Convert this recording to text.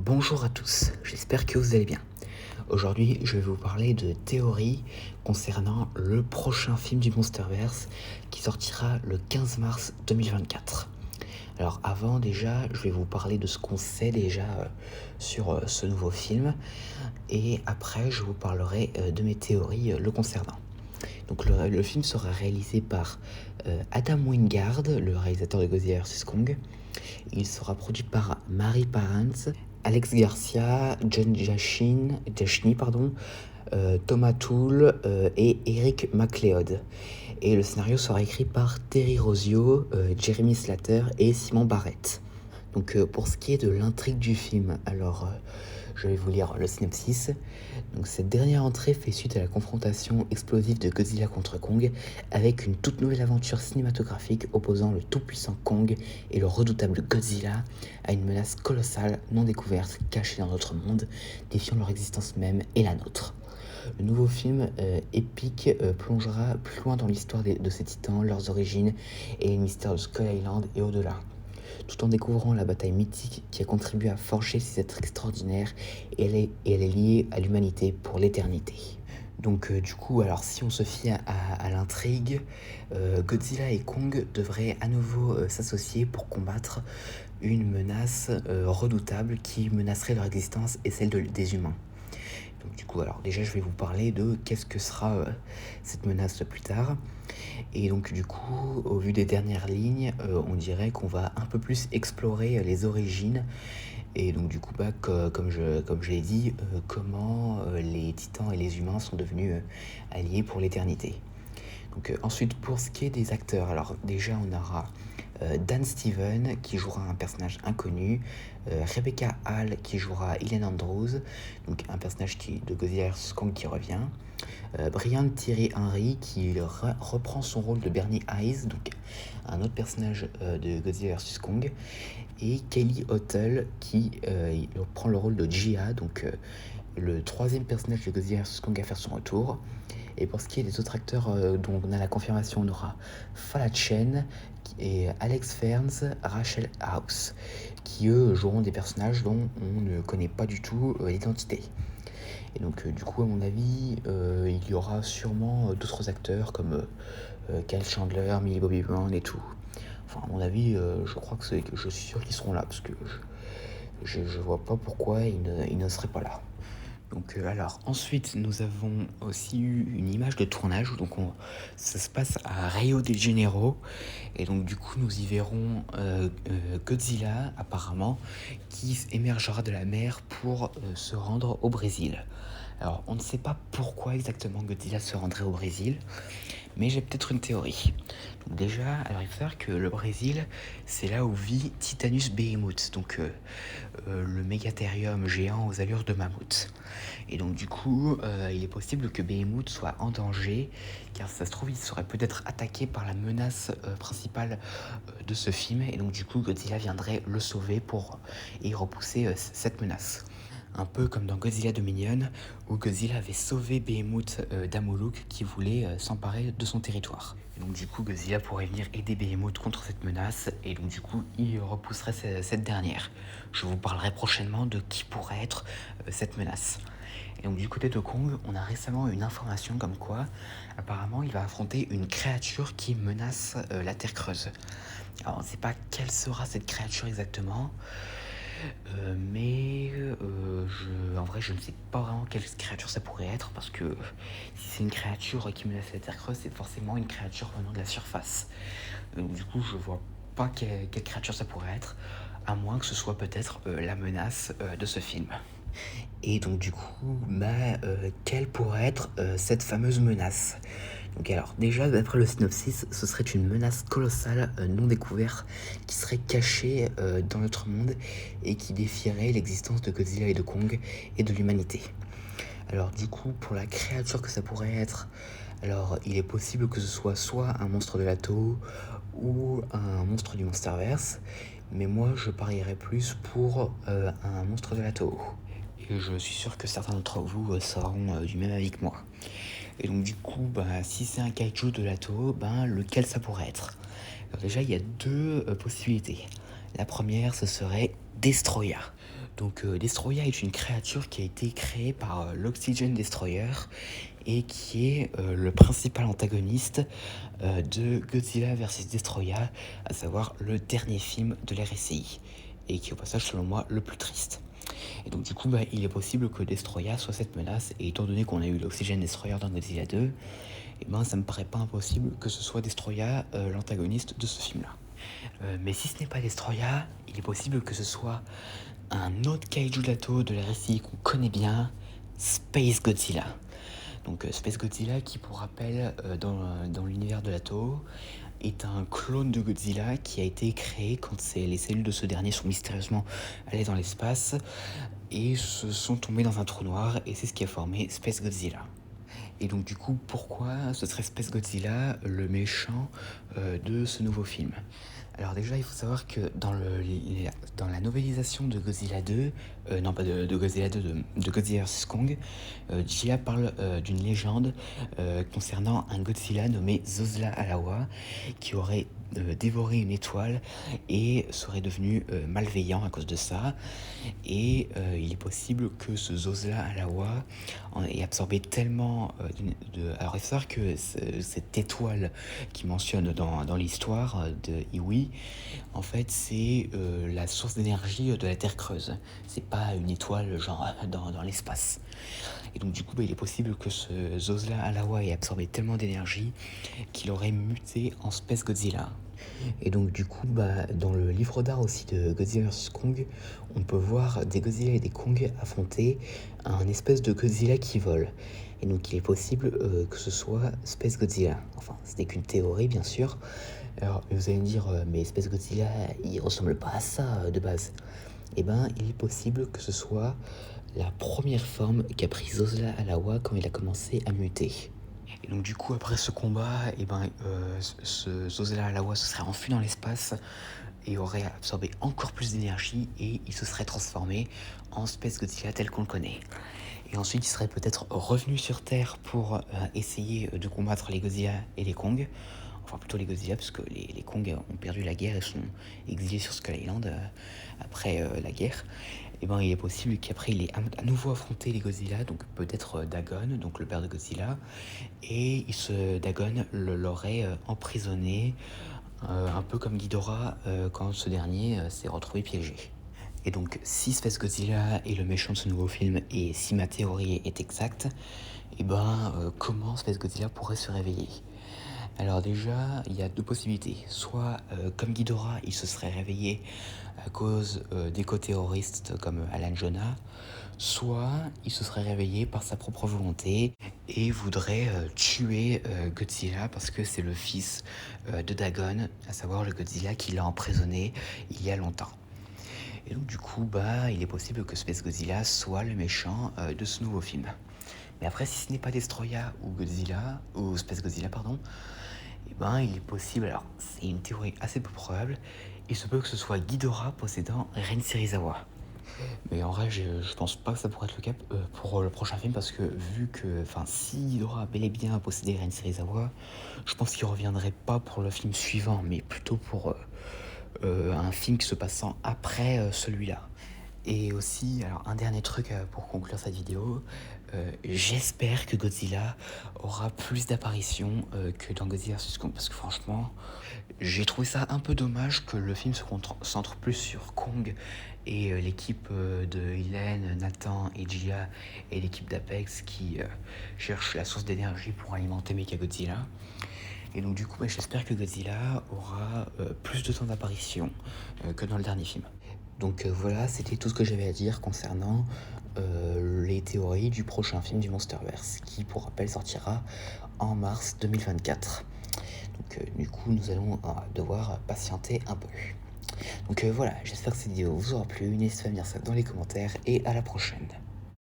Bonjour à tous, j'espère que vous allez bien. Aujourd'hui, je vais vous parler de théories concernant le prochain film du Monsterverse qui sortira le 15 mars 2024. Alors avant déjà, je vais vous parler de ce qu'on sait déjà sur ce nouveau film et après je vous parlerai de mes théories le concernant. Donc le film sera réalisé par Adam Wingard, le réalisateur de Godzilla vs Kong. Il sera produit par Mary Parents, Alex Garcia, John Jashni, Thomas Toole et Eric McLeod. Et le scénario sera écrit par Terry Rossio, Jeremy Slater et Simon Barrett. Donc pour ce qui est de l'intrigue du film, je vais vous lire le synopsis. Donc cette dernière entrée fait suite à la confrontation explosive de Godzilla contre Kong avec une toute nouvelle aventure cinématographique opposant le tout-puissant Kong et le redoutable Godzilla à une menace colossale non découverte cachée dans notre monde, défiant leur existence même et la nôtre. Le nouveau film épique plongera plus loin dans l'histoire de ces titans, leurs origines et les mystères de Skull Island et au-delà, tout en découvrant la bataille mythique qui a contribué à forger ces êtres extraordinaires et elle est liée à l'humanité pour l'éternité. Donc du coup, alors si on se fie à l'intrigue, Godzilla et Kong devraient à nouveau s'associer pour combattre une menace redoutable qui menacerait leur existence et celle des humains. Donc du coup, alors déjà je vais vous parler de qu'est-ce que sera cette menace plus tard. Et donc du coup, au vu des dernières lignes, on dirait qu'on va un peu plus explorer les origines. Et donc du coup, comme je l'ai dit, comment les titans et les humains sont devenus alliés pour l'éternité. Donc ensuite, pour ce qui est des acteurs, alors déjà on aura Dan Steven qui jouera un personnage inconnu, Rebecca Hall qui jouera Ellen Andrews, donc un personnage de Godzilla vs Kong qui revient, Brian Tyree Henry qui reprend son rôle de Bernie Eyes, donc un autre personnage de Godzilla vs Kong, et Kelly Hotel qui prend le rôle de Jia, donc le troisième personnage de Godzilla vs Kong à faire son retour. Et pour ce qui est des autres acteurs dont on a la confirmation, on aura Fala Chen et Alex Ferns, Rachel House, qui eux joueront des personnages dont on ne connaît pas du tout l'identité. Et donc du coup, à mon avis, il y aura sûrement d'autres acteurs comme Kyle Chandler, Millie Bobby Brown et tout. Enfin, à mon avis, je suis sûr qu'ils seront là, parce que je vois pas pourquoi ils ne seraient pas là. Donc alors ensuite nous avons aussi eu une image de tournage, ça se passe à Rio de Janeiro et donc du coup nous y verrons Godzilla apparemment qui émergera de la mer pour se rendre au Brésil. Alors on ne sait pas pourquoi exactement Godzilla se rendrait au Brésil, mais j'ai peut-être une théorie. Donc déjà, alors il faut savoir que le Brésil, c'est là où vit Titanus Behemoth, donc le mégathérium géant aux allures de mammouth. Et donc du coup, il est possible que Behemoth soit en danger, car ça se trouve, il serait peut-être attaqué par la menace principale de ce film, et donc du coup, Godzilla viendrait le sauver et repousser cette menace. Un peu comme dans Godzilla Dominion, où Godzilla avait sauvé Behemoth d'Amoluk qui voulait s'emparer de son territoire. Et donc du coup, Godzilla pourrait venir aider Behemoth contre cette menace, et donc du coup, il repousserait cette dernière. Je vous parlerai prochainement de qui pourrait être cette menace. Et donc du côté de Kong, on a récemment une information comme quoi, apparemment, il va affronter une créature qui menace la Terre creuse. Alors on ne sait pas quelle sera cette créature exactement, en vrai, je ne sais pas vraiment quelle créature ça pourrait être, parce que si c'est une créature qui menace la Terre creuse, c'est forcément une créature venant de la surface. Donc du coup, je vois pas quelle créature ça pourrait être, à moins que ce soit peut-être la menace de ce film. Et donc du coup, quelle pourrait être cette fameuse menace? Donc alors, déjà, d'après le synopsis, ce serait une menace colossale non découverte qui serait cachée dans notre monde et qui défierait l'existence de Godzilla et de Kong et de l'humanité. Alors du coup, pour la créature que ça pourrait être, alors il est possible que ce soit un monstre de Lato ou un monstre du Monsterverse, mais moi je parierais plus pour un monstre de Lato. Et je suis sûr que certains d'entre vous seront du même avis que moi. Et donc du coup, si c'est un kaiju de Lato, lequel ça pourrait être? Alors déjà, il y a deux possibilités. La première, ce serait Destroya. Donc Destroya est une créature qui a été créée par l'Oxygen Destroyer et qui est le principal antagoniste de Godzilla vs Destroya, à savoir le dernier film de l'RSI, et qui est au passage selon moi le plus triste. Et donc du coup il est possible que Destroya soit cette menace, et étant donné qu'on a eu l'Oxygen Destroyer dans Godzilla 2, et ça me paraît pas impossible que ce soit Destroya l'antagoniste de ce film là. Mais si ce n'est pas Destroya, il est possible que ce soit un autre kaiju d'Ato de la RSI qu'on connaît bien, Space Godzilla. Donc Space Godzilla qui, pour rappel, dans l'univers de l'Ato, est un clone de Godzilla qui a été créé quand les cellules de ce dernier sont mystérieusement allées dans l'espace et se sont tombées dans un trou noir, et c'est ce qui a formé Space Godzilla. Et donc du coup, pourquoi ce serait Space Godzilla le méchant de ce nouveau film? Alors déjà, il faut savoir que dans la novélisation de Godzilla 2, non pas de Godzilla 2, de Godzilla vs Kong, Gia parle d'une légende concernant un Godzilla nommé Zosla Alawa qui aurait dévoré une étoile et serait devenu malveillant à cause de ça. Et il est possible que ce Zosla Alawa ait absorbé tellement Alors il faut savoir que cette étoile qui mentionne dans l'histoire de Iwi, en fait c'est la source d'énergie de la Terre creuse. C'est pas une étoile genre dans l'espace. Et donc du coup il est possible que ce Zosla Alawa ait absorbé tellement d'énergie qu'il aurait muté en Space Godzilla. Et donc du coup dans le livre d'art aussi de Godzilla vs Kong, on peut voir des Godzilla et des Kong affronter un espèce de Godzilla qui vole. Et donc il est possible que ce soit Space Godzilla. Enfin, ce n'est qu'une théorie bien sûr. Alors vous allez me dire, mais Space Godzilla, il ressemble pas à ça de base. Et il est possible que ce soit la première forme qu'a pris Zosla Alawa quand il a commencé à muter. Et donc du coup après ce combat, ce Zosla Alawa se serait enfui dans l'espace et aurait absorbé encore plus d'énergie, et il se serait transformé en Space Godzilla tel qu'on le connaît. Et ensuite il serait peut-être revenu sur Terre pour essayer de combattre les Godzilla et les Kong. Enfin plutôt les Godzilla, parce que les Kong ont perdu la guerre et sont exilés sur Skull Island après la guerre. Et il est possible qu'après il ait à nouveau affronté les Godzilla, donc peut-être Dagon, donc le père de Godzilla, et Dagon l'aurait emprisonné, un peu comme Ghidorah quand ce dernier s'est retrouvé piégé. Et donc si Space Godzilla est le méchant de ce nouveau film, et si ma théorie est exacte, comment Space Godzilla pourrait se réveiller? Alors déjà, il y a deux possibilités. Soit, comme Ghidorah, il se serait réveillé à cause d'éco-terroristes comme Alan Jonah, soit il se serait réveillé par sa propre volonté et voudrait tuer Godzilla parce que c'est le fils de Dagon, à savoir le Godzilla qui l'a emprisonné il y a longtemps. Et donc du coup, il est possible que Space Godzilla soit le méchant de ce nouveau film. Mais après, si ce n'est pas Destroya ou Space Godzilla, pardon, il est possible, alors c'est une théorie assez peu probable, il se peut que ce soit Ghidorah possédant Ren Serizawa. Mais en vrai, je pense pas que ça pourrait être le cas pour le prochain film, parce que si Ghidorah a bel et bien possédé Ren Serizawa, je pense qu'il reviendrait pas pour le film suivant, mais plutôt pour un film qui se passant après celui-là. Et aussi, alors un dernier truc pour conclure cette vidéo, j'espère que Godzilla aura plus d'apparitions que dans Godzilla vs Kong, parce que franchement, j'ai trouvé ça un peu dommage que le film se concentre plus sur Kong et l'équipe de Hélène, Nathan et Gia, et l'équipe d'Apex qui cherche la source d'énergie pour alimenter Mechagodzilla. Et donc du coup, j'espère que Godzilla aura plus de temps d'apparition que dans le dernier film. Donc voilà, c'était tout ce que j'avais à dire concernant les théories du prochain film du Monsterverse, qui pour rappel sortira en mars 2024. Donc du coup, nous allons devoir patienter un peu. Donc voilà, j'espère que cette vidéo vous aura plu, n'hésitez pas à me dire ça dans les commentaires, et à la prochaine.